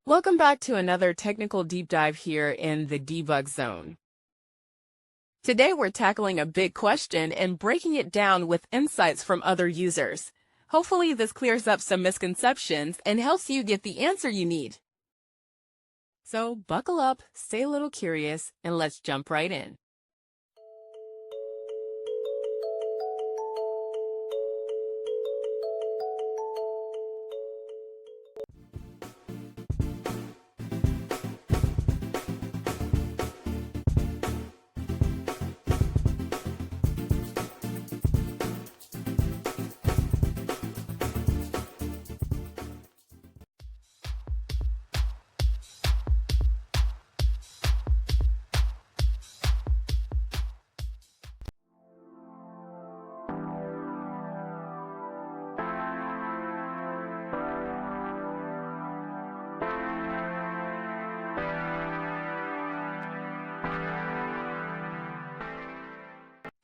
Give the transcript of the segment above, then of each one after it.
Welcome back to another technical deep dive here in the debug zone. Today we're tackling a big question and breaking it down with insights from other users. Hopefully this clears up some misconceptions and helps you get the answer you need. So buckle up, stay a little curious, and let's jump right in.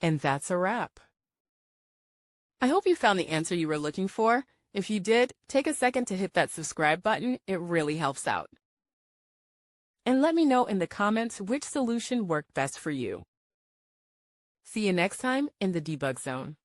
And that's a wrap. I hope you found the answer you were looking for. If you did, take a second to hit that subscribe button. It really helps out. And let me know in the comments which solution worked best for you. See you next time in the debug zone.